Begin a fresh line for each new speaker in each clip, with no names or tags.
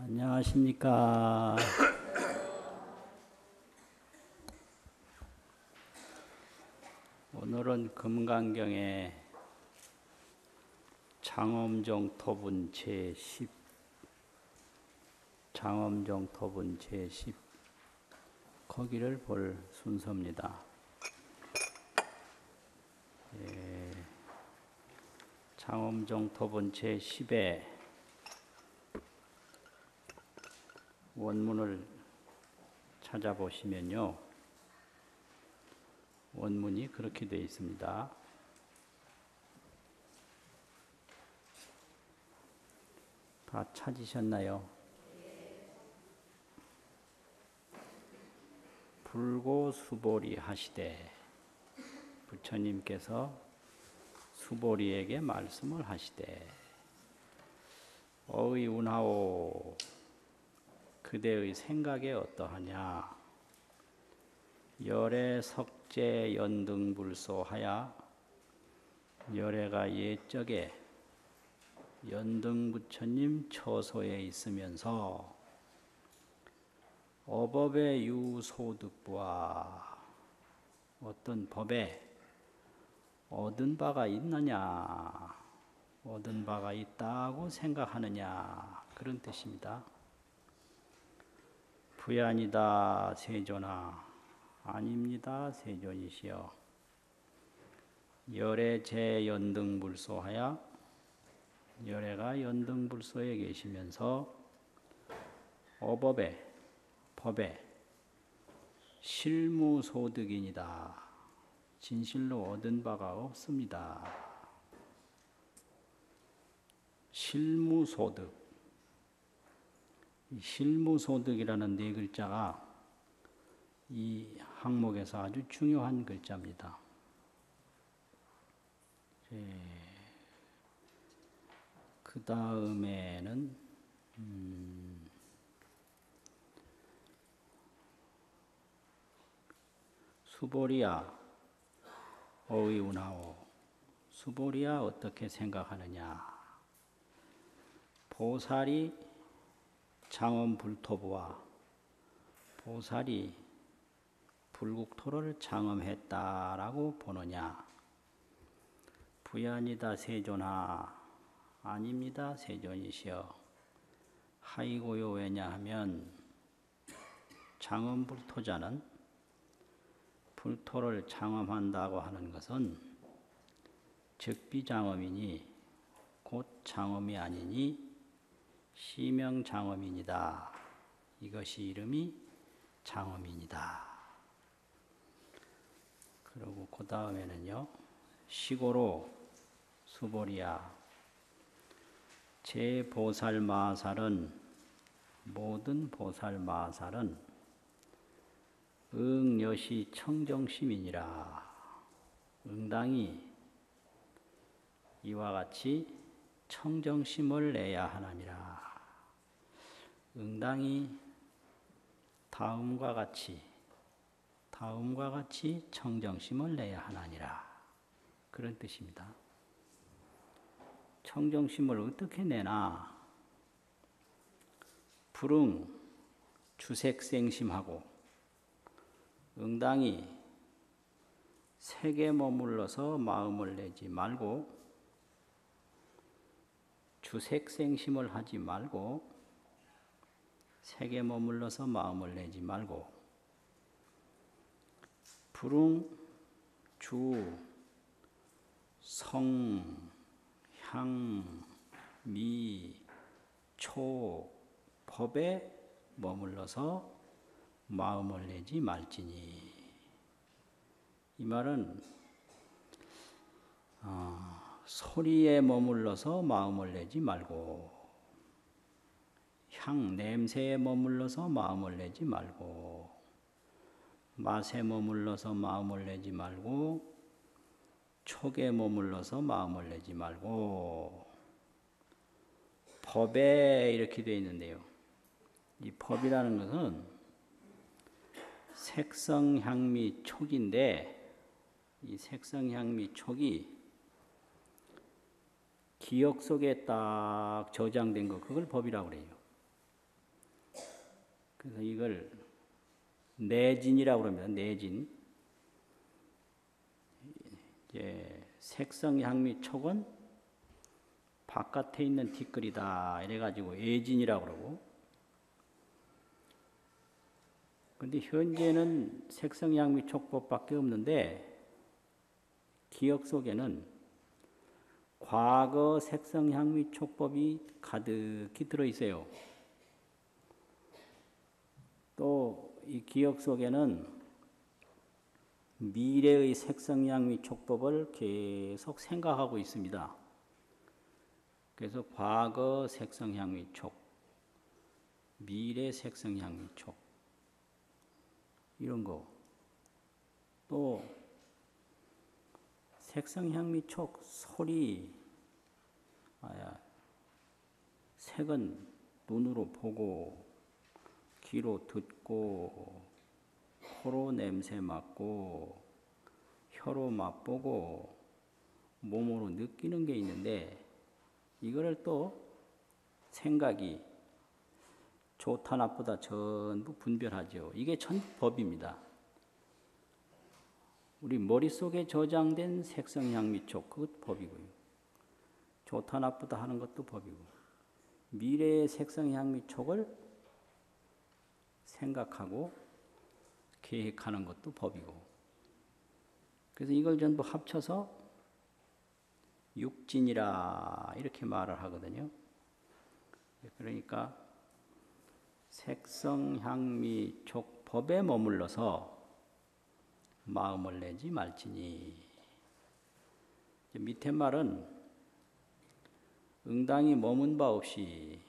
안녕하십니까. 오늘은 금강경의 장엄정 토분 제10 장엄정 토분 제10 거기를 볼 순서입니다. 장엄정 토분 제10에 원문을 찾아보시면요, 원문이 그렇게 되어 있습니다. 다 찾으셨나요? 불고 수보리 하시되, 부처님께서 수보리에게 말씀을 하시되, 어의 운하오, 그대의 생각에 어떠하냐? 열애 석재 연등불소하야, 열애가 옛적에 연등부처님 처소에 있으면서 어법의 유소득부와 어떤 법에 얻은 바가 있느냐, 얻은 바가 있다고 생각하느냐, 그런 뜻입니다. 부야니다 세존아, 아닙니다 세존이시여. 열애 제연등불소하야, 열애가 연등불소에 계시면서 어법에, 법에 실무소득이니다, 진실로 얻은 바가 없습니다. 실무소득, 실무소득이라는 네 글자가 이 항목에서 아주 중요한 글자입니다. 그 다음에는 수보리야 어의운하오, 수보리야 어떻게 생각하느냐? 보살이 장엄불토부와 보살이 불국토를 장엄했다라고 보느냐? 부야니다 세존아, 아닙니다 세존이시여. 하이고요, 왜냐하면 장엄불토자는 불토를 장엄한다고 하는 것은 즉비장엄이니 곧 장엄이 아니니 시명장엄이니다. 이것이 이름이 장엄이니다. 그리고 그 다음에는요, 시고로 수보리야, 제 보살마살은, 모든 보살마살은 응여시 청정심이니라. 응당이 이와 같이 청정심을 내야 하나니라. 응당이 다음과 같이 청정심을 내야 하나니라. 그런 뜻입니다. 청정심을 어떻게 내나? 불응 주색생심하고 응당이 색에 머물러서 마음을 내지 말고, 주색생심을 하지 말고, 색에 머물러서 마음을 내지 말고, 불응 주 성 향 미 초 법에 머물러서 마음을 내지 말지니. 이 말은 소리에 머물러서 마음을 내지 말고, 향, 냄새에 머물러서 마음을 내지 말고, 맛에 머물러서 마음을 내지 말고, 촉에 머물러서 마음을 내지 말고, 법에 이렇게 되어 있는데요. 이 법이라는 것은 색성, 향미, 촉인데, 이 색성, 향미, 촉이 기억 속에 딱 저장된 거, 그걸 법이라고 그래요. 그래서 이걸 내진이라고 합니다. 내진. 이제 색성, 향미, 촉은 바깥에 있는 뒷글이다. 이래가지고 애진이라고 그러고. 근데 현재는 색성, 향미, 촉법밖에 없는데 기억 속에는 과거 색성, 향미, 촉법이 가득히 들어있어요. 또 이 기억 속에는 미래의 색성, 향미, 촉법을 계속 생각하고 있습니다. 그래서 과거 색성, 향미, 촉, 미래 색성, 향미, 촉 이런 거. 또 색성, 향미, 촉, 소리, 색은 눈으로 보고 귀로 듣고 코로 냄새 맡고 혀로 맛보고 몸으로 느끼는 게 있는데 이거를 또 생각이 좋다 나쁘다 전부 분별하죠. 이게 전부 법입니다. 우리 머릿속에 저장된 색성, 향미, 촉 그것도 법이고요. 좋다 나쁘다 하는 것도 법이고 미래의 색성, 향미, 촉을 생각하고 계획하는 것도 법이고 그래서 이걸 전부 합쳐서 육진이라 이렇게 말을 하거든요. 그러니까 색성, 향미, 촉, 법에 머물러서 마음을 내지 말지니 밑에 말은 응당이 머문 바 없이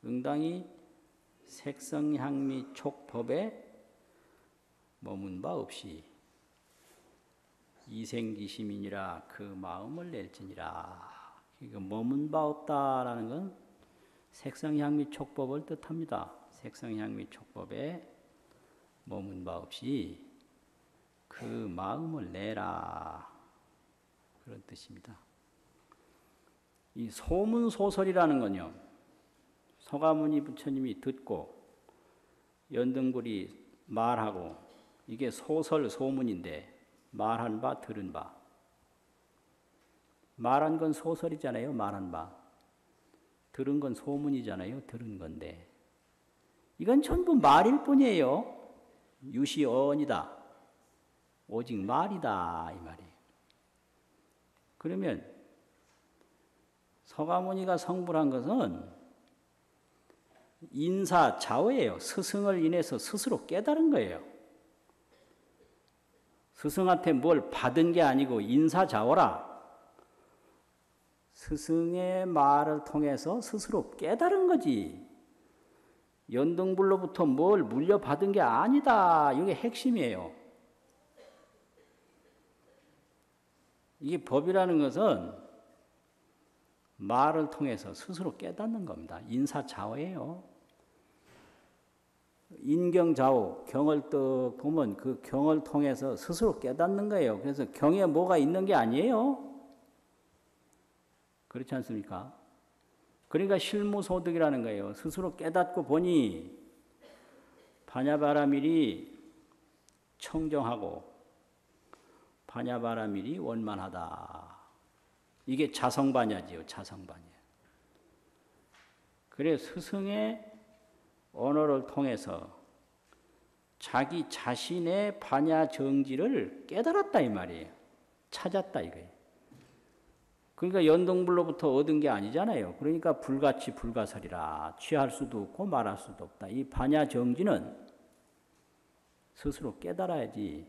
응당이 색성, 향미, 촉, 법에 머문 바 없이 이생기심이니라 그 마음을 낼지니라. 그러니까 머문 바 없다라는 건 색성, 향미, 촉법을 뜻합니다. 색성, 향미, 촉법에 머문 바 없이 그 마음을 내라. 그런 뜻입니다. 이 소문소설이라는 건요. 서가모니 부처님이 듣고 연등굴이 말하고 이게 소설 소문인데 말한 바 들은 바 말한 건 소설이잖아요. 말한 바 들은 건 소문이잖아요. 들은 건데 이건 전부 말일 뿐이에요. 유시언이다. 오직 말이다 이 말이에요. 그러면 서가모니가 성불한 것은 인사자오예요. 스승을 인해서 스스로 깨달은 거예요. 스승한테 뭘 받은 게 아니고 인사자오라. 스승의 말을 통해서 스스로 깨달은 거지. 연등불로부터 뭘 물려받은 게 아니다. 이게 핵심이에요. 이게 법이라는 것은 말을 통해서 스스로 깨닫는 겁니다. 인사자오예요. 인경자오, 경을 떡 보면 그 경을 통해서 스스로 깨닫는 거예요. 그래서 경에 뭐가 있는 게 아니에요. 그렇지 않습니까? 그러니까 실무소득이라는 거예요. 스스로 깨닫고 보니 반야바라밀이 청정하고 반야바라밀이 원만하다. 이게 자성반야지요. 자성반야. 그래 스승의 언어를 통해서 자기 자신의 반야 정지를 깨달았다 이 말이에요. 찾았다 이거예요. 그러니까 연등불로부터 얻은 게 아니잖아요. 그러니까 불같이 불가설이라 취할 수도 없고 말할 수도 없다. 이 반야 정지는 스스로 깨달아야지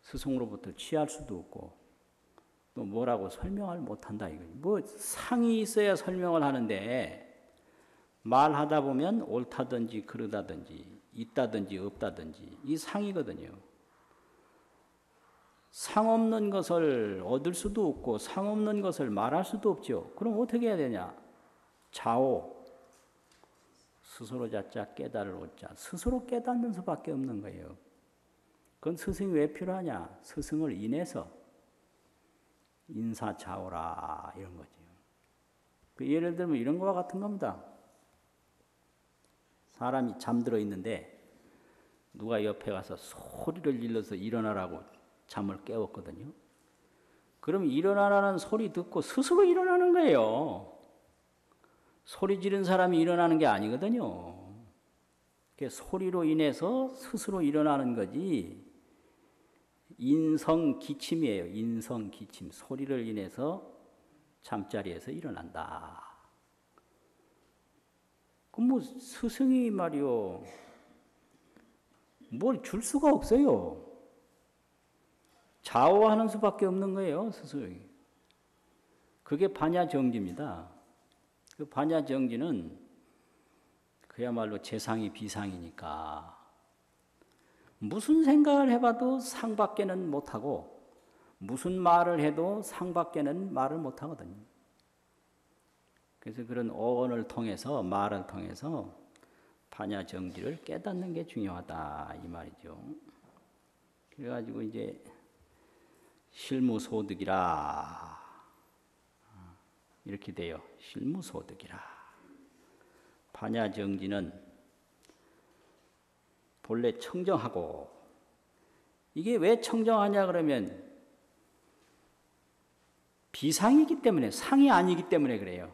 스승으로부터 취할 수도 없고 또 뭐라고 설명을 못한다 이거예요. 뭐 상이 있어야 설명을 하는데 말하다 보면 옳다든지 그르다든지 있다든지 없다든지 이 상이거든요. 상 없는 것을 얻을 수도 없고 상 없는 것을 말할 수도 없죠. 그럼 어떻게 해야 되냐? 자오, 스스로 자자 깨달을 오자. 스스로 깨닫는 수밖에 없는 거예요. 그건 스승이 왜 필요하냐? 스승을 인해서 인사자오라 이런 거죠. 예를 들면 이런 거와 같은 겁니다. 사람이 잠들어 있는데 누가 옆에 가서 소리를 질러서 일어나라고 잠을 깨웠거든요. 그럼 일어나라는 소리 듣고 스스로 일어나는 거예요. 소리 지른 사람이 일어나는 게 아니거든요. 소리로 인해서 스스로 일어나는 거지. 인성기침이에요. 인성기침. 소리를 인해서 잠자리에서 일어난다. 그럼 뭐 스승이 말이요. 뭘 줄 수가 없어요. 좌우하는 수밖에 없는 거예요. 스승이. 그게 반야정지입니다. 그 반야정지는 그야말로 재상이 비상이니까 무슨 생각을 해봐도 상밖에는 못하고 무슨 말을 해도 상밖에는 말을 못하거든요. 그래서 그런 어언을 통해서 말을 통해서 반야정지를 깨닫는 게 중요하다 이 말이죠. 그래가지고 이제 실무소득이라 이렇게 돼요. 실무소득이라. 반야정지는 본래 청정하고 이게 왜 청정하냐 그러면 비상이기 때문에 상이 아니기 때문에 그래요.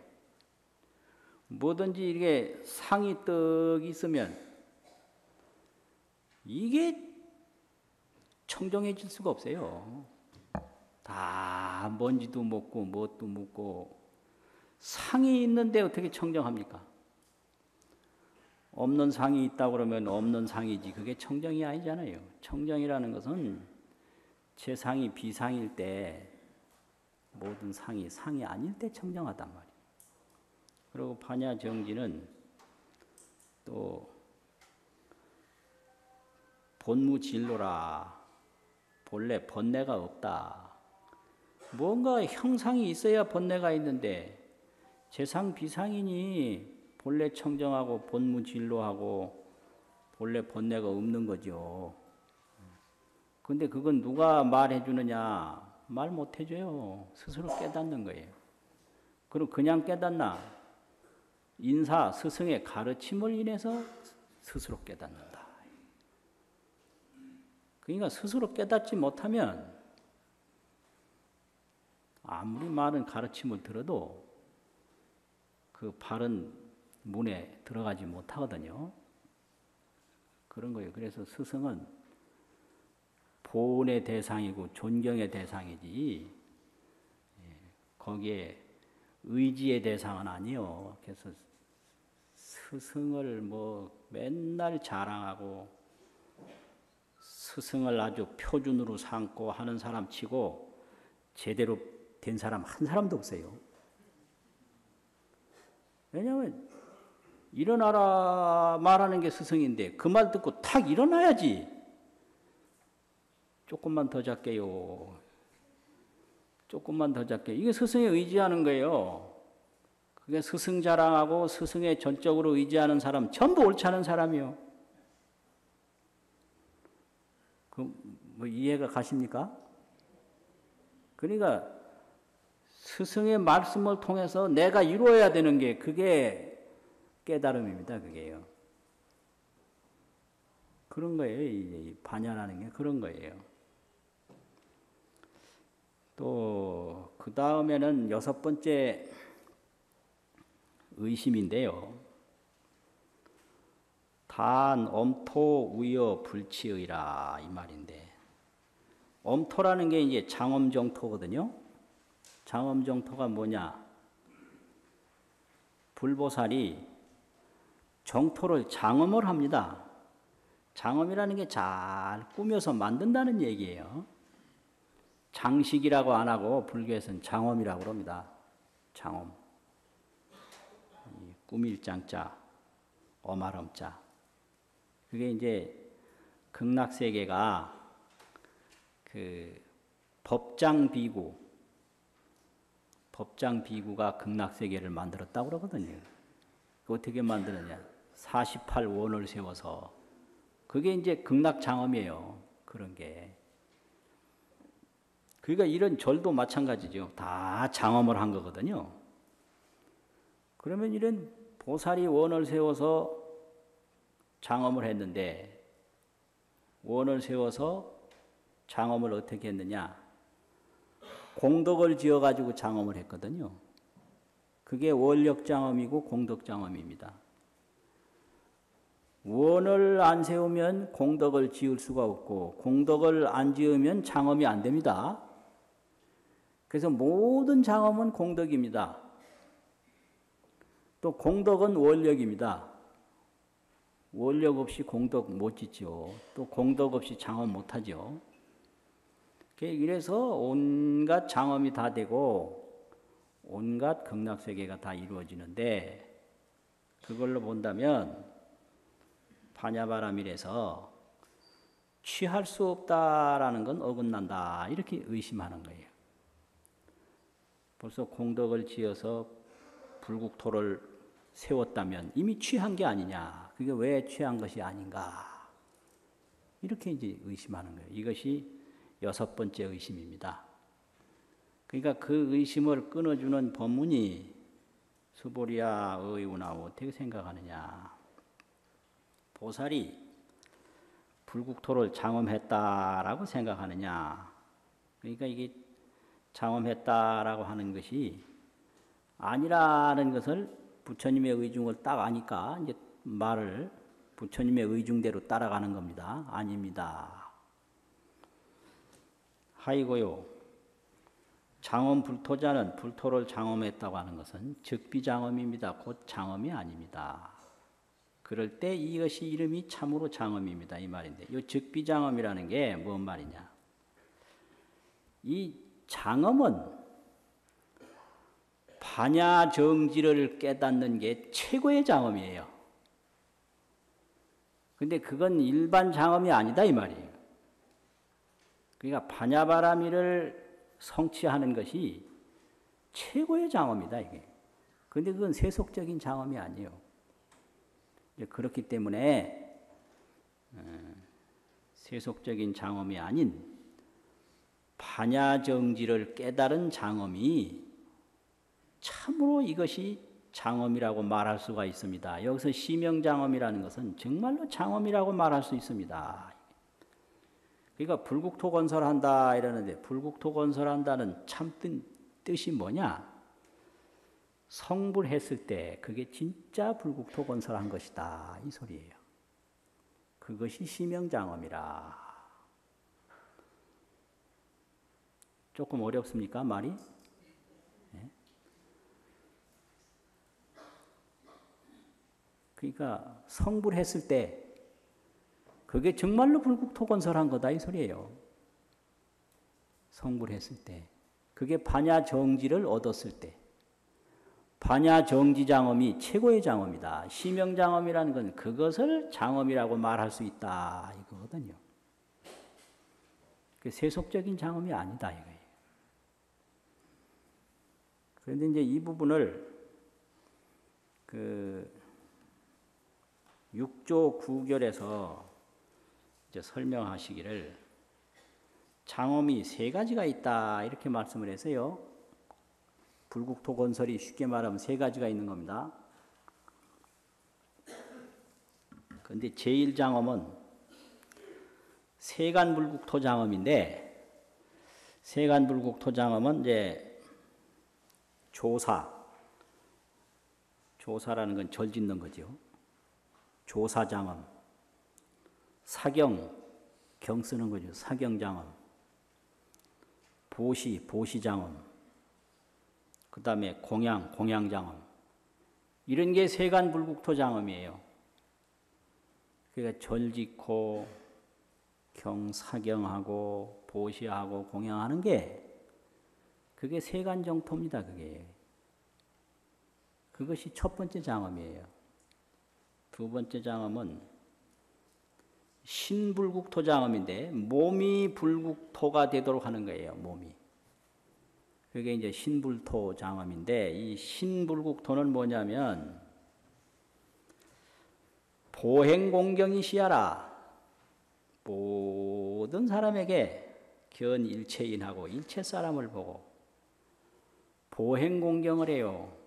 뭐든지 이게 상이 떡 있으면 이게 청정해질 수가 없어요. 다 먼지도 묻고 뭣도 묻고 상이 있는데 어떻게 청정합니까? 없는 상이 있다고 그러면 없는 상이지 그게 청정이 아니잖아요. 청정이라는 것은 제 상이 비상일 때 모든 상이 상이 아닐 때 청정하단 말이에요. 그리고 반야정지는 또 본무진로라 본래 번뇌가 없다. 뭔가 형상이 있어야 번뇌가 있는데 재상 비상이니 본래 청정하고 본무진로하고 본래 번뇌가 없는 거죠. 근데 그건 누가 말해 주느냐? 말 못 해줘요. 스스로 깨닫는 거예요. 그럼 그냥 깨닫나? 인사, 스승의 가르침을 인해서 스스로 깨닫는다. 그러니까 스스로 깨닫지 못하면 아무리 많은 가르침을 들어도 그 바른 문에 들어가지 못하거든요. 그런 거예요. 그래서 스승은 본의 대상이고 존경의 대상이지 거기에 의지의 대상은 아니요. 그래서 스승을 뭐 맨날 자랑하고 스승을 아주 표준으로 삼고 하는 사람 치고 제대로 된 사람 한 사람도 없어요. 왜냐하면 일어나라 말하는 게 스승인데 그 말 듣고 탁 일어나야지. 조금만 더 잘게요. 조금만 더 잘게요. 이게 스승에 의지하는 거예요. 그게 스승 자랑하고 스승에 전적으로 의지하는 사람 전부 옳지 않은 사람이요. 뭐 이해가 가십니까? 그러니까 스승의 말씀을 통해서 내가 이루어야 되는 게 그게 깨달음입니다. 그게요. 그런 거예요. 이 반야라는 게 그런 거예요. 또 그 다음에는 6번째 의심인데요. 단 엄토 우여 불치의라 이 말인데 엄토라는 게 이제 장엄정토거든요. 장엄정토가 뭐냐? 불보살이 정토를 장엄을 합니다. 장엄이라는 게 잘 꾸며서 만든다는 얘기예요. 장식이라고 안 하고 불교에서는 장엄이라고 합니다. 장엄. 꾸밀 장자, 어마름자. 그게 이제 극락세계가 그 법장비구가 극락세계를 만들었다고 그러거든요. 어떻게 만드느냐? 48원을 세워서 그게 이제 극락장엄이에요. 그런 게. 그러니까 이런 절도 마찬가지죠. 다 장엄을 한 거거든요. 그러면 이런 보살이 원을 세워서 장엄을 했는데 원을 세워서 장엄을 어떻게 했느냐? 공덕을 지어가지고 장엄을 했거든요. 그게 원력장엄이고 공덕장엄입니다. 원을 안 세우면 공덕을 지을 수가 없고 공덕을 안 지으면 장엄이 안 됩니다. 그래서 모든 장엄은 공덕입니다. 또 공덕은 원력입니다. 원력 없이 공덕 못 짓죠. 또 공덕 없이 장엄 못 하죠. 이래서 온갖 장엄이 다 되고 온갖 극락세계가 다 이루어지는데 그걸로 본다면 반야바라밀에서 취할 수 없다라는 건 어긋난다 이렇게 의심하는 거예요. 벌써 공덕을 지어서 불국토를 세웠다면 이미 취한 게 아니냐. 그게 왜 취한 것이 아닌가. 이렇게 이제 의심하는 거예요. 이것이 6번째 의심입니다. 그러니까 그 의심을 끊어주는 법문이 수보리야 의우나 어떻게 생각하느냐. 보살이 불국토를 장엄했다라고 생각하느냐. 그러니까 이게 장엄했다라고 하는 것이 아니라는 것을 부처님의 의중을 딱 아니까 이제 말을 부처님의 의중대로 따라가는 겁니다. 아닙니다. 하이고요. 장엄 불토자는 불토를 장엄했다고 하는 것은 즉비장엄입니다. 곧 장엄이 아닙니다. 그럴 때 이것이 이름이 참으로 장엄입니다. 이 말인데 이 즉비장엄이라는 게 뭔 말이냐. 이 장엄은 반야정지를 깨닫는 게 최고의 장엄이에요. 근데 그건 일반 장엄이 아니다 이 말이에요. 그러니까 반야바라밀을 성취하는 것이 최고의 장엄이다 이게. 그런데 그건 세속적인 장엄이 아니에요. 그렇기 때문에 세속적인 장엄이 아닌 반야정지를 깨달은 장엄이 참으로 이것이 장엄이라고 말할 수가 있습니다. 여기서 시명장엄이라는 것은 정말로 장엄이라고 말할 수 있습니다. 그러니까 불국토 건설한다 이러는데 불국토 건설한다는 참 뜻이 뭐냐? 성불했을 때 그게 진짜 불국토 건설한 것이다 이 소리예요. 그것이 시명장엄이라. 조금 어렵습니까 말이? 네? 그러니까 성불했을 때 그게 정말로 불국토 건설한 거다 이 소리예요. 성불했을 때 그게 반야정지를 얻었을 때 반야정지장엄이 최고의 장엄이다. 시명장엄이라는 건 그것을 장엄이라고 말할 수 있다 이거거든요. 세속적인 장엄이 아니다 이거예요. 그런데 이제 이 부분을 그 6조 9결에서 이제 설명하시기를 장엄이 3가지가 있다 이렇게 말씀을 해서요. 불국토 건설이 쉽게 말하면 3가지가 있는 겁니다. 그런데 제1장엄은 세간불국토 장엄인데 세간불국토 장엄은 이제 조사라는 건 절 짓는 거죠. 조사장엄, 사경, 경 쓰는 거죠. 사경장엄, 보시장엄, 그 다음에 공양장엄. 이런 게 세간불국토 장엄이에요. 그러니까 절 짓고 사경하고 보시하고 공양하는 게 그게 세간정토입니다. 그것이 첫 번째 장엄이에요. 두 번째 장엄은 신불국토 장엄인데 몸이 불국토가 되도록 하는 거예요. 몸이. 그게 이제 신불토 장엄인데 이 신불국토는 뭐냐면 보행공경이시하라. 모든 사람에게 견일체인하고 일체 사람을 보고 보행공경을 해요.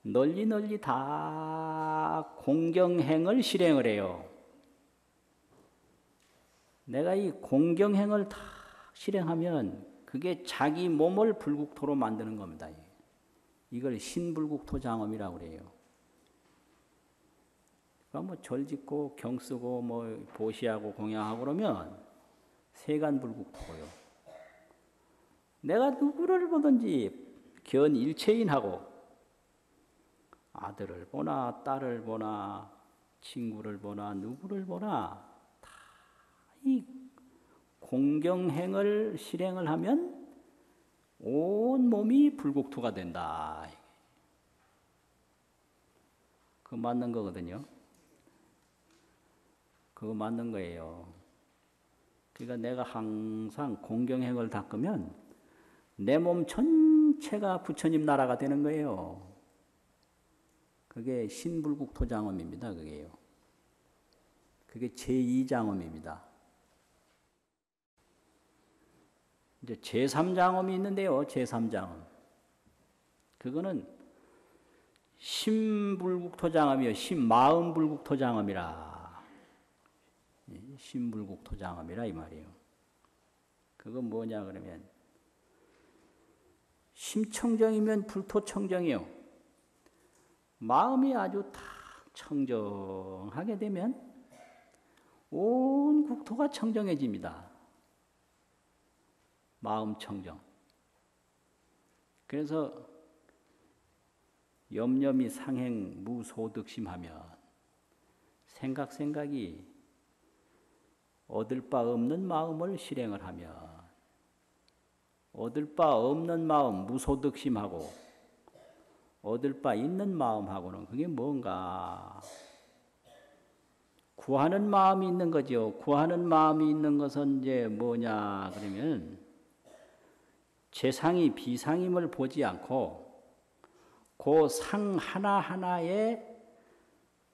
널리 널리 다 공경행을 실행을 해요. 내가 이 공경행을 다 실행하면 그게 자기 몸을 불국토로 만드는 겁니다. 이걸 신불국토장엄이라고 그래요. 그러니까 뭐 절 짓고 경 쓰고 뭐 보시하고 공양하고 그러면 세간불국토고요. 내가 누구를 보든지 견일체인하고 아들을 보나 딸을 보나 친구를 보나 누구를 보나 다 이 공경행을 실행을 하면 온 몸이 불국토가 된다. 그거 맞는 거거든요. 그거 맞는 거예요. 그러니까 내가 항상 공경행을 닦으면 내 몸 전체가 부처님 나라가 되는 거예요. 그게 신불국토장엄입니다. 그게요. 그게 제2장엄입니다. 이제 제3장엄이 있는데요. 제3장엄. 그거는 신불국토장엄이요. 신마음불국토장엄이라. 신불국토장엄이라 이 말이에요. 그건 뭐냐 그러면 심청정이면 불토청정이요. 마음이 아주 딱 청정하게 되면 온 국토가 청정해집니다. 마음 청정. 그래서 염려미 상행 무소득심하면 생각이 얻을 바 없는 마음을 실행을 하면 얻을 바 없는 마음 무소득심하고 얻을 바 있는 마음하고는 그게 뭔가 구하는 마음이 있는 거죠. 구하는 마음이 있는 것은 이제 뭐냐 그러면 재상이 비상임을 보지 않고 그 상 하나하나에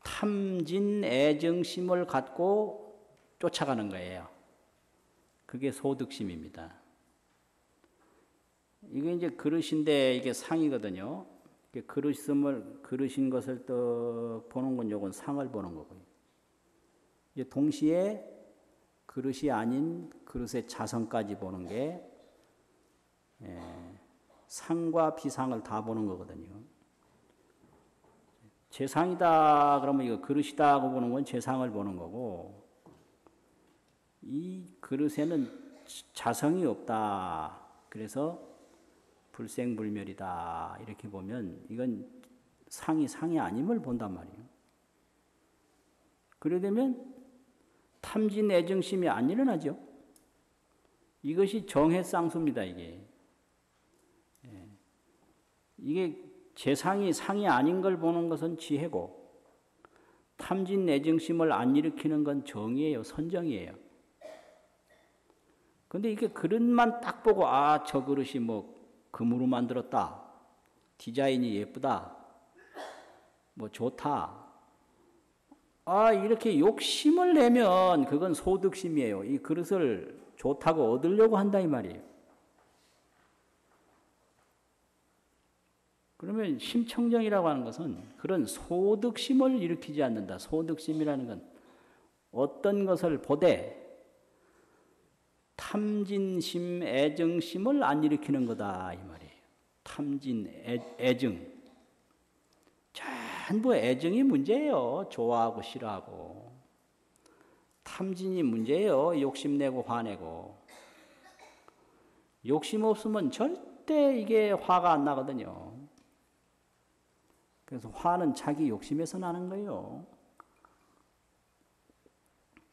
탐진 애정심을 갖고 쫓아가는 거예요. 그게 소득심입니다. 이게 이제 그릇인데 이게 상이거든요. 그릇인 것을 또 보는 건 요건 상을 보는 거고요. 이제 동시에 그릇이 아닌 그릇의 자성까지 보는 게 상과 비상을 다 보는 거거든요. 재상이다 그러면 이거 그릇이다 하고 보는 건 재상을 보는 거고 이 그릇에는 자성이 없다. 그래서 불생불멸이다. 이렇게 보면 이건 상이 아님을 본단 말이에요. 그래 되면 탐진 애정심이 안 일어나죠. 이것이 정해쌍수입니다. 이게 재상이 상이 아닌 걸 보는 것은 지혜고 탐진 애정심을 안 일으키는 건 정이에요. 선정이에요. 근데 이게 그릇만 딱 보고 아, 저 그릇이 뭐 금으로 만들었다. 디자인이 예쁘다. 뭐 좋다. 아, 이렇게 욕심을 내면 그건 소득심이에요. 이 그릇을 좋다고 얻으려고 한다 이 말이에요. 그러면 심청정이라고 하는 것은 그런 소득심을 일으키지 않는다. 소득심이라는 건 어떤 것을 보되 탐진심, 애정심을 안 일으키는 거다 이 말이에요. 탐진, 애정. 전부 애정이 문제예요. 좋아하고 싫어하고. 탐진이 문제예요. 욕심내고 화내고. 욕심 없으면 절대 이게 화가 안 나거든요. 그래서 화는 자기 욕심에서 나는 거예요.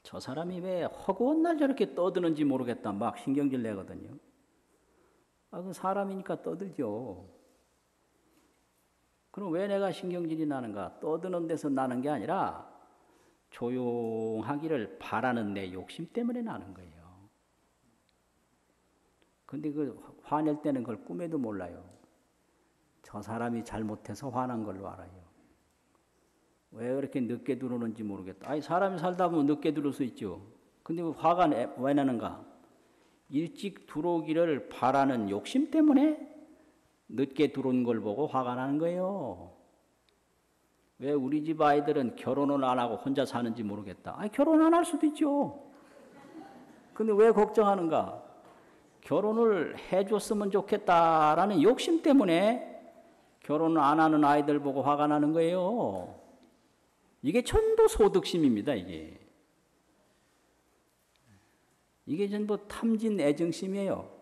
저 사람이 왜 허구한 날 저렇게 떠드는지 모르겠다 막 신경질 내거든요. 아, 그 사람이니까 떠들죠. 그럼 왜 내가 신경질이 나는가? 떠드는 데서 나는 게 아니라 조용하기를 바라는 내 욕심 때문에 나는 거예요. 근데 그 화낼 때는 그걸 꿈에도 몰라요. 저 사람이 잘못해서 화난 걸로 알아요. 왜 그렇게 늦게 들어오는지 모르겠다. 아니, 사람이 살다 보면 늦게 들어올 수 있죠. 근데 화가 왜 나는가? 일찍 들어오기를 바라는 욕심 때문에 늦게 들어온 걸 보고 화가 나는 거예요. 왜 우리 집 아이들은 결혼을 안 하고 혼자 사는지 모르겠다. 아니, 결혼 안 할 수도 있죠. 근데 왜 걱정하는가? 결혼을 해줬으면 좋겠다라는 욕심 때문에 결혼을 안 하는 아이들 보고 화가 나는 거예요. 이게 전부 소득심입니다, 이게. 이게 전부 탐진 애증심이에요.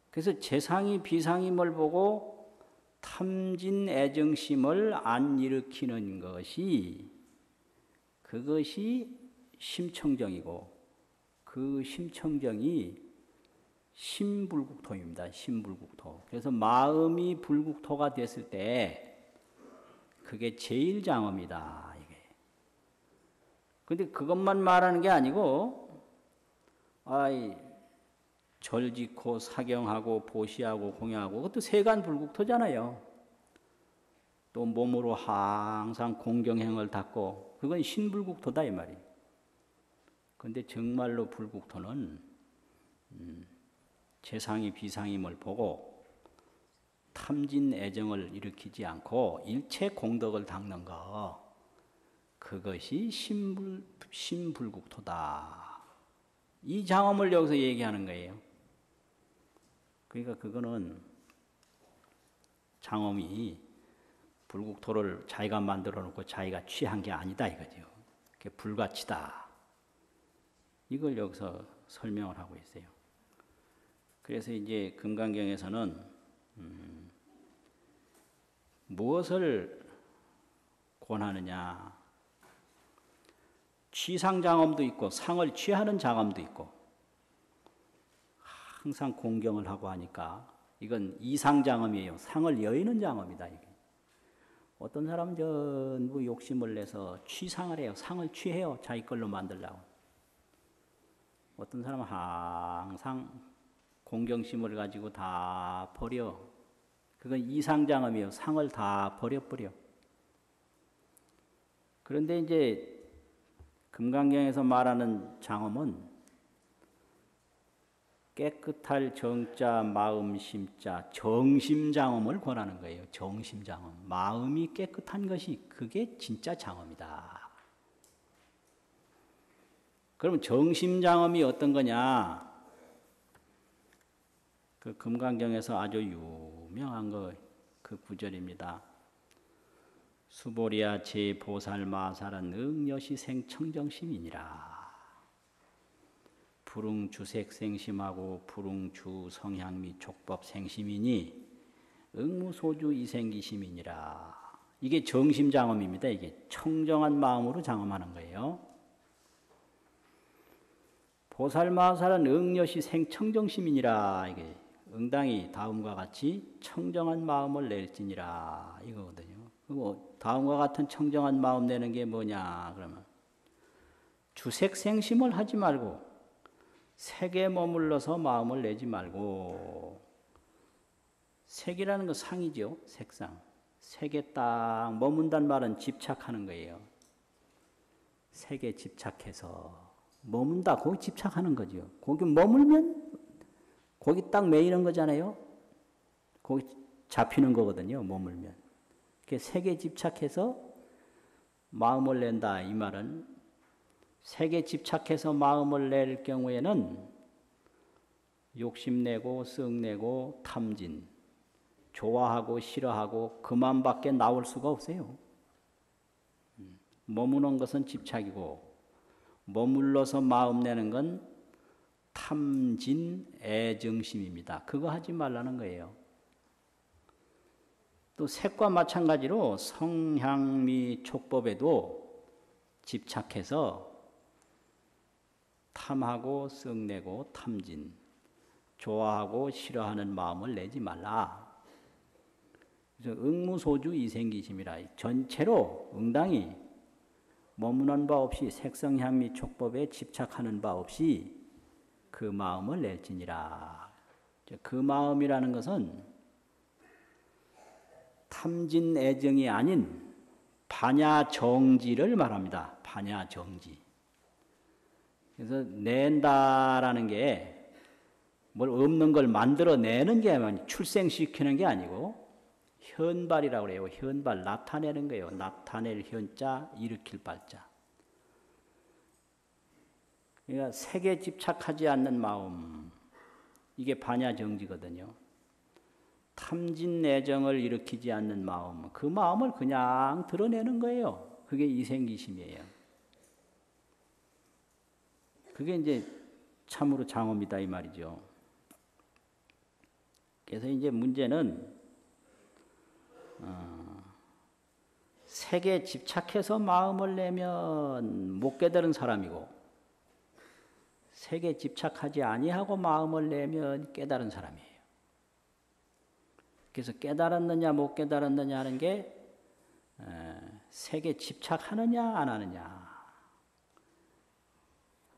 그래서 재상이 비상임을 보고 탐진 애증심을 안 일으키는 것이 그것이 심청정이고 그 심청정이 심불국토입니다. 심불국토. 그래서 마음이 불국토가 됐을 때 그게 제일 장엄이다. 이게. 근데 그것만 말하는 게 아니고, 절 짓고 사경하고 보시하고 공양하고 그것도 세간 불국토잖아요. 또 몸으로 항상 공경행을 닦고 그건 신불국토다 이 말이에요. 근데 정말로 불국토는 재상이 비상임을 보고 탐진 애정을 일으키지 않고 일체 공덕을 닦는 거, 그것이 신불국토다. 이 장엄을 여기서 얘기하는 거예요. 그러니까 그거는 장엄이 불국토를 자기가 만들어 놓고 자기가 취한 게 아니다 이거죠. 그게 불가치다. 이걸 여기서 설명을 하고 있어요. 그래서 이제 금강경에서는 무엇을 권하느냐. 취상장엄도 있고 상을 취하는 장엄도 있고 항상 공경을 하고 하니까 이건 이상장엄이에요. 상을 여의는 장엄이다. 이게. 어떤 사람은 전부 욕심을 내서 취상을 해요. 상을 취해요. 자기 걸로 만들려고. 어떤 사람은 항상 공경심을 가지고 다 버려. 그건 이상장엄이에요. 상을 다 버려버려. 그런데 이제 금강경에서 말하는 장엄은 깨끗할 정자, 마음, 심자, 정심장엄을 권하는 거예요. 정심장엄. 마음이 깨끗한 것이 그게 진짜 장엄이다. 그럼 정심장엄이 어떤 거냐? 그 금강경에서 아주 유명한 그 구절입니다. 수보리야 제 보살 마살은 응여시 생청정심이니라. 불응주색 생심하고 불응주 성향 및 족법 생심이니 응무소주 이생기심이니라. 이게 정심장엄입니다. 이게 청정한 마음으로 장엄하는 거예요. 보살마살은 응여시 생청정심이니라. 이게 응당이 다음과 같이 청정한 마음을 낼지니라 이거거든요. 그리고 다음과 같은 청정한 마음 내는 게 뭐냐 그러면 주색생심을 하지 말고 색에 머물러서 마음을 내지 말고. 색이라는 건 상이죠. 색상. 색에 딱 머문다는 말은 집착하는 거예요. 색에 집착해서 머문다. 거기 집착하는 거죠. 거기 머물면 거기 딱 매이는 거잖아요. 거기 잡히는 거거든요. 머물면. 색에 집착해서 마음을 낸다. 이 말은 색에 집착해서 마음을 낼 경우에는 욕심내고 썩내고 탐진, 좋아하고 싫어하고 그만밖에 나올 수가 없어요. 머무는 것은 집착이고 머물러서 마음 내는 건 탐진 애정심입니다. 그거 하지 말라는 거예요. 또 색과 마찬가지로 성향미 촉법에도 집착해서 탐하고 썩내고 탐진, 좋아하고 싫어하는 마음을 내지 말라. 그래서 응무소주 이생기심이라. 전체로 응당이 머무는 바 없이 색성향미 촉법에 집착하는 바 없이 그 마음을 낼지니라. 그 마음이라는 것은 탐진 애정이 아닌 반야정지를 말합니다. 반야정지. 그래서 낸다라는 게 뭘 없는 걸 만들어내는 게 아니고 출생시키는 게 아니고 현발이라고 그래요. 현발, 나타내는 거예요. 나타낼 현자, 일으킬 발자. 그러니까 색에 집착하지 않는 마음, 이게 반야정지거든요. 탐진내정을 일으키지 않는 마음, 그 마음을 그냥 드러내는 거예요. 그게 이생기심이에요. 그게 이제 참으로 장엄이다 이 말이죠. 그래서 이제 문제는 색에 집착해서 마음을 내면 못 깨달은 사람이고, 색에 집착하지 아니하고 마음을 내면 깨달은 사람이에요. 그래서 깨달았느냐 못 깨달았느냐 하는 게 색에 집착하느냐 안 하느냐.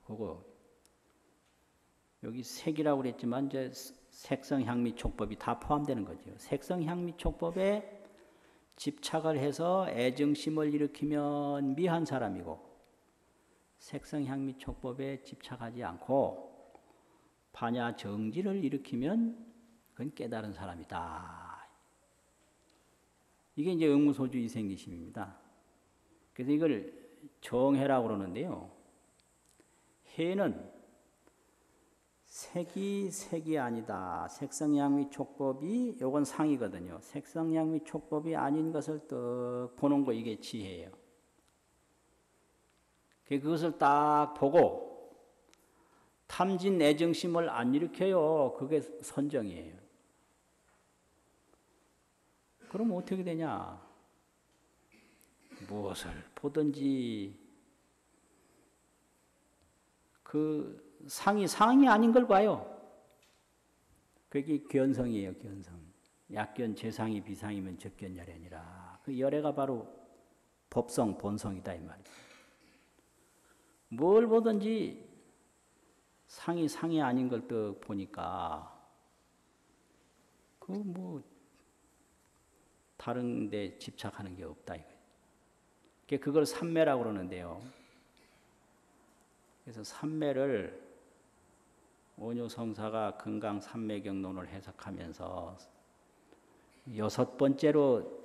그거 여기 색이라고 그랬지만 이제 색성, 향미, 촉법이 다 포함되는 거죠. 색성, 향미, 촉법에 집착을 해서 애정심을 일으키면 미한 사람이고, 색성, 향미, 촉법에 집착하지 않고 반야 정지를 일으키면 그건 깨달은 사람이다. 이게 이제 응무소주 이생기심입니다. 그래서 이걸 정해라고 그러는데요. 해는 색이 아니다. 색성향미 촉법이 요건 상이거든요. 색성향미 촉법이 아닌 것을 딱 보는 거, 이게 지혜예요. 그것을 딱 보고 탐진 애정심을 안 일으켜요. 그게 선정이에요. 그럼 어떻게 되냐? 무엇을 보든지 그 상이 아닌 걸 봐요. 그게 견성이에요, 견성. 약견, 재상이, 비상이면 적견열애니라. 그 열애가 바로 법성, 본성이다 이 말이에요. 뭘 보든지 상이 아닌 걸 또 보니까 그 뭐 다른 데 집착하는 게 없다 이거예요. 그걸 삼매라고 그러는데요. 그래서 삼매를 원효성사가 금강삼매경론을 해석하면서 6번째로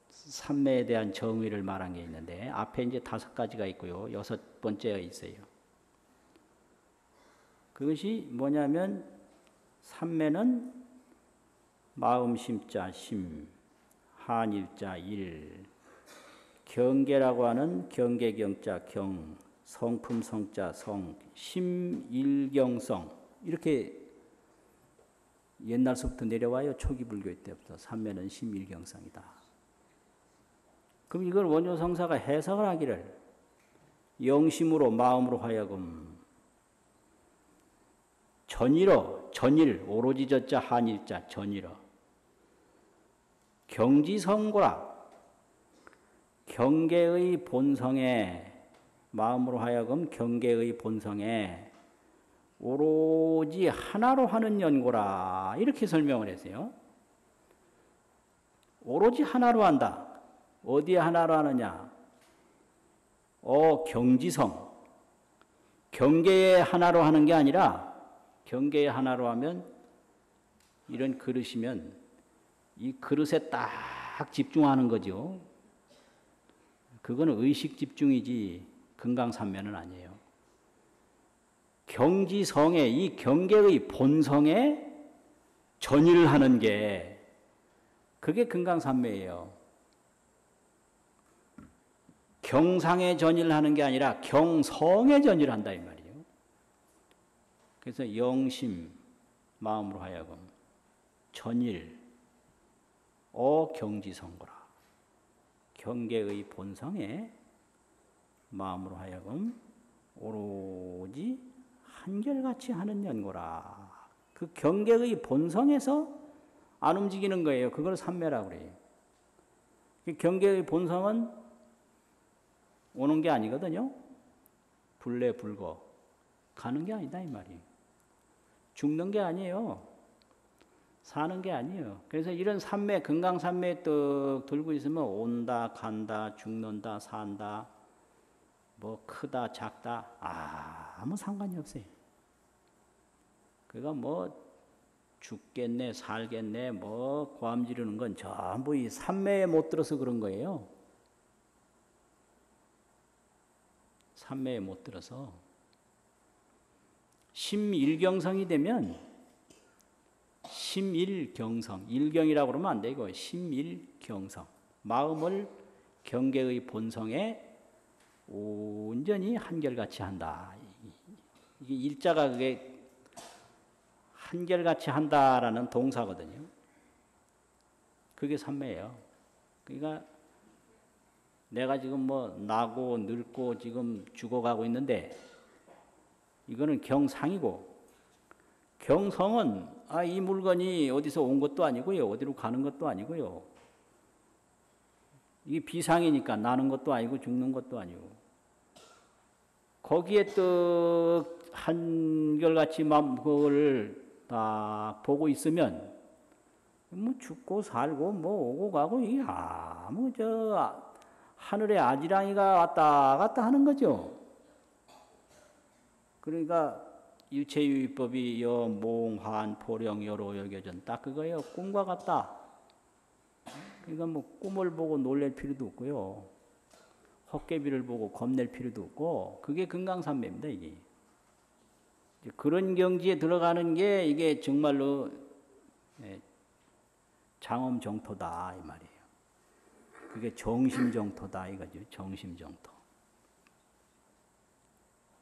삼매에 대한 정의를 말한 게 있는데, 앞에 이제 5가지가 있고요. 6번째가 있어요. 그것이 뭐냐면 삼매는 마음심자 심, 한일자 일, 경계라고 하는 경계경자 경, 성품성자 성, 심일경성, 이렇게 옛날서부터 내려와요. 초기 불교 때부터 삼매는 심일경성이다. 그럼 이걸 원효성사가 해석을 하기를 영심으로 마음으로 하여금 전일 오로지 저자 한일자 전일어 경지성고라, 경계의 본성에, 마음으로 하여금 경계의 본성에 오로지 하나로 하는 연고라, 이렇게 설명을 했어요. 오로지 하나로 한다. 어디에 하나로 하느냐? 경지성. 경계에 하나로 하는 게 아니라, 경계에 하나로 하면 이런 그릇이면 이 그릇에 딱 집중하는 거죠. 그거는 의식 집중이지 금강삼매는 아니에요. 경지성에, 이 경계의 본성에 전일을 하는 게 그게 금강삼매예요. 경상에 전일하는 게 아니라 경성에 전일한다 이 말이에요. 그래서 영심, 마음으로 하여금 전일, 경지성고라. 경계의 본성에 마음으로 하여금 오로지 한결같이 하는 연고라. 그 경계의 본성에서 안 움직이는 거예요. 그걸 삼매라고 그래요. 그 경계의 본성은 오는 게 아니거든요. 불례불거 가는 게 아니다 이 말이에요. 죽는 게 아니에요. 사는 게 아니에요. 그래서 이런 삼매, 금강삼매에 떡 들고 있으면 온다, 간다, 죽는다, 산다, 뭐 크다, 작다, 아무 상관이 없어요. 그가 뭐 죽겠네, 살겠네, 뭐 고함 지르는 건 전부 이 삼매에 못 들어서 그런 거예요. 삼매에 못 들어서. 심일경성이 되면 심일경성, 일경이라고 그러면 안 되고 심일경성, 마음을 경계의 본성에 온전히 한결같이 한다. 이게 일자가 그게 한결같이 한다라는 동사거든요. 그게 삼매예요. 그러니까 내가 지금 뭐 나고 늙고 지금 죽어가고 있는데 이거는 경상이고, 경성은 이 물건이 어디서 온 것도 아니고요, 어디로 가는 것도 아니고요. 이게 비상이니까 나는 것도 아니고 죽는 것도 아니고, 거기에 또 한결같이 그걸 딱 보고 있으면 뭐 죽고 살고 뭐 오고 가고 이게 아무 하늘에 아지랑이가 왔다 갔다 하는 거죠. 그러니까 유체유의법이 여몽환 포령 여로 여겨전 딱 그거예요. 꿈과 같다. 그러니까 뭐 꿈을 보고 놀랄 필요도 없고요, 헛개비를 보고 겁낼 필요도 없고, 그게 금강산매입니다. 이게 그런 경지에 들어가는 게 이게 정말로 장엄정토다 이 말이에요. 그게 정심정토다 이거죠. 정심정토.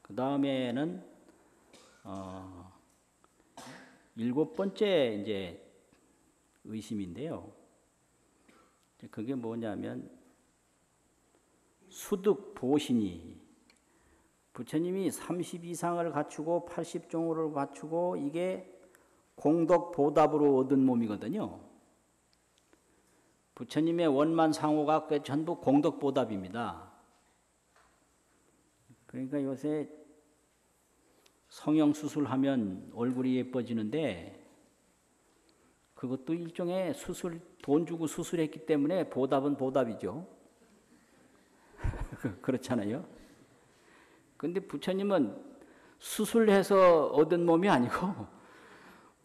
그 다음에는 7번째 이제 의심인데요. 그게 뭐냐면 수득보신이, 부처님이 30 이상을 갖추고 80종호를 갖추고 이게 공덕보답으로 얻은 몸이거든요. 부처님의 원만상호가 전부 공덕보답입니다. 그러니까 요새 성형수술하면 얼굴이 예뻐지는데 그것도 일종의 수술, 돈 주고 수술했기 때문에 보답은 보답이죠. 그렇잖아요. 근데 부처님은 수술해서 얻은 몸이 아니고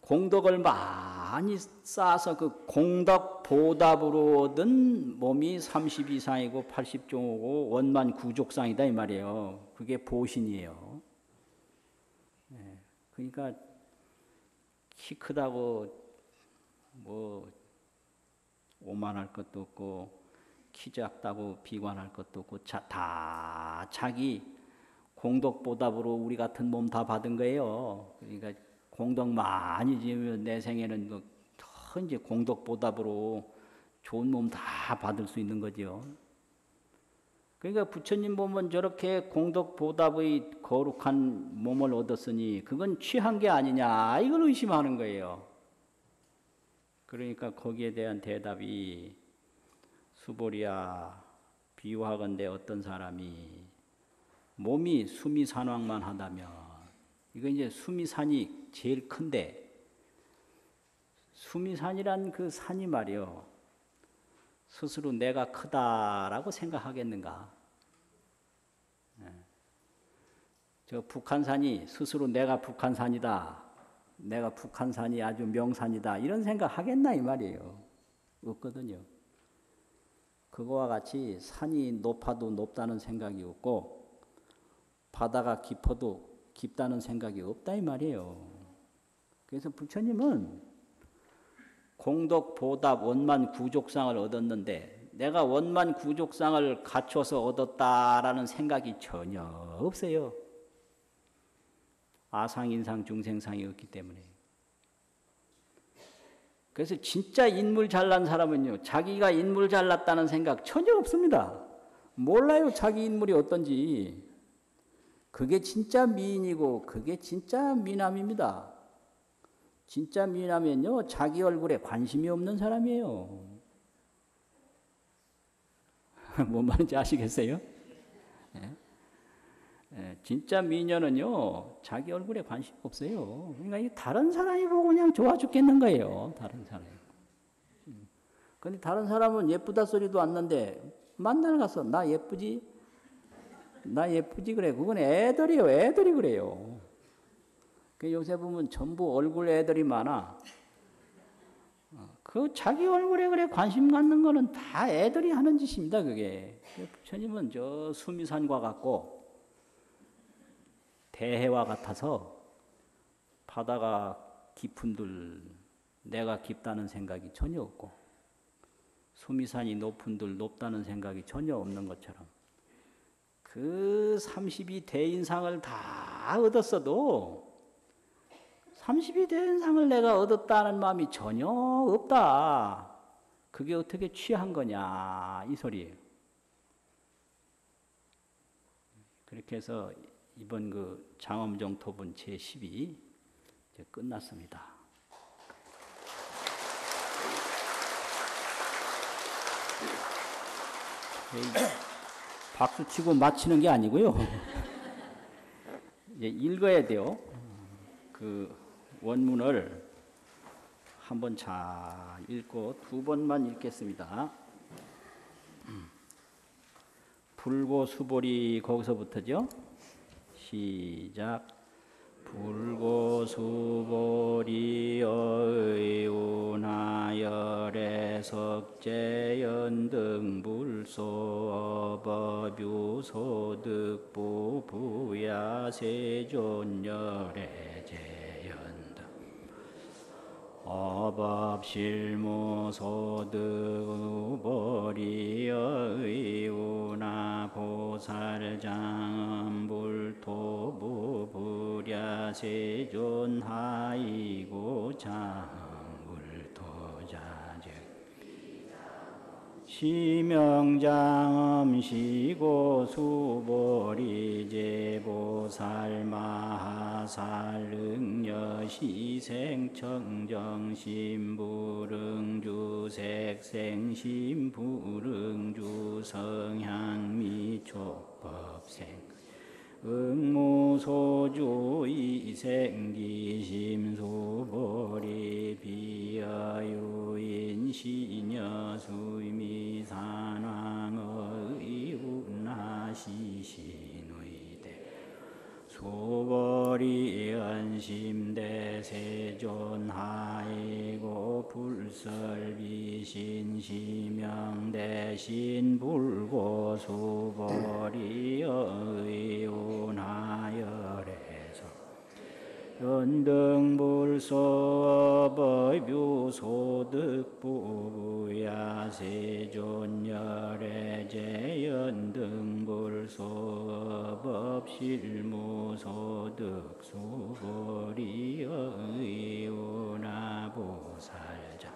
공덕을 많이 쌓아서 그 공덕 보답으로 얻은 몸이 30 이상이고 80종이고 원만 구족상이다 이 말이에요. 그게 보신이에요. 그러니까 키 크다고 뭐 오만할 것도 없고 키 작다고 비관할 것도 없고 다 자기 공덕보답으로 우리 같은 몸 다 받은 거예요. 그러니까 공덕 많이 지으면 내 생에는 더 이제 공덕보답으로 좋은 몸 다 받을 수 있는 거죠. 그러니까 부처님 보면 저렇게 공덕보답의 거룩한 몸을 얻었으니 그건 취한 게 아니냐 이걸 의심하는 거예요. 그러니까 거기에 대한 대답이 수보리야, 비유하건대 어떤 사람이 몸이 수미산왕만 하다면, 이거 이제 수미산이 제일 큰데, 수미산이란 그 산이 말이요, 스스로 내가 크다라고 생각하겠는가? 저 북한산이 스스로 내가 북한산이다, 내가 북한산이 아주 명산이다 이런 생각 하겠나 이 말이에요. 없거든요. 그거와 같이 산이 높아도 높다는 생각이 없고 바다가 깊어도 깊다는 생각이 없다 이 말이에요. 그래서 부처님은 공덕 보답 원만 구족상을 얻었는데 내가 원만 구족상을 갖춰서 얻었다라는 생각이 전혀 없어요. 아상인상 중생상이 없기 때문에. 그래서 진짜 인물 잘난 사람은요, 자기가 인물 잘났다는 생각 전혀 없습니다. 몰라요, 자기 인물이 어떤지. 그게 진짜 미인이고 그게 진짜 미남입니다. 진짜 미남은요, 자기 얼굴에 관심이 없는 사람이에요. 뭔 말인지 아시겠어요? 네? 진짜 미녀는요, 자기 얼굴에 관심 없어요. 그러니까 다른 사람이 보고 그냥 좋아 죽겠는 거예요. 다른 사람이. 근데 다른 사람은 예쁘다 소리도 않는데 만날 가서 나 예쁘지? 나 예쁘지 그래. 그건 애들이요. 애들이 그래요. 요새 보면 전부 얼굴 애들이 많아. 그 자기 얼굴에 그래 관심 갖는 거는 다 애들이 하는 짓입니다. 그게. 부처님은 저 수미산과 같고 대해와 같아서 바다가 깊은들 내가 깊다는 생각이 전혀 없고 수미산이 높은들 높다는 생각이 전혀 없는 것처럼 그 30이 대인상을 다 얻었어도 30이 대인상을 내가 얻었다는 마음이 전혀 없다. 그게 어떻게 취한 거냐 이 소리예요. 그렇게 해서 이번 그 장엄정토분 제12 이제 끝났습니다. 박수 치고 마치는 게 아니고요. 이제 읽어야 돼요. 그 원문을 한번 잘 읽고 두 번만 읽겠습니다. 불고수보리 거기서부터죠. 시작. 불고수보리 의운하열의 석재연등불소 어법유소득부 부야세존열의 재연등 어법실무소득보리 의운하 보살장엄불토부 부랴세존하이고 장불토자즉 시명장엄시고 수보리제보살마하살릉여시생청정심불응주색생심불응주 성향미촉법생 응무소주이생기심수보리 비여유인시녀수미산왕의운하시신의대 수보리 연심대세존하이고 불설비신시명대신 불고수보리 의운하열에서 연등불소업유소득부야세존열의 제연등불소업실무소득수보리 의운하보살자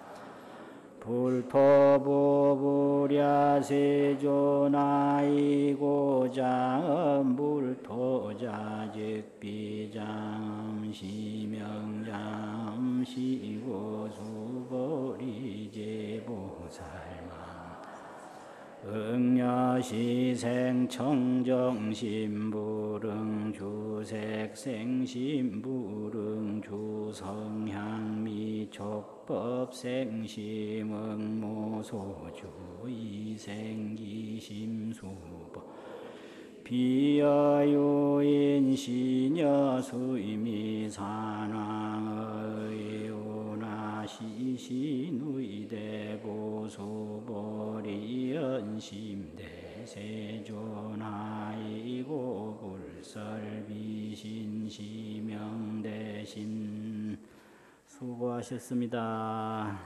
불토보불야세존하이고장불토자즉비장시고수보리제보살마 응여시생청정심불응주성향미촉법생심응모소주이생기심수보 비여유인시녀수임이산왕의운하시신의대보수보리 연심대세존하이고 불설비신시명대신 수고하셨습니다.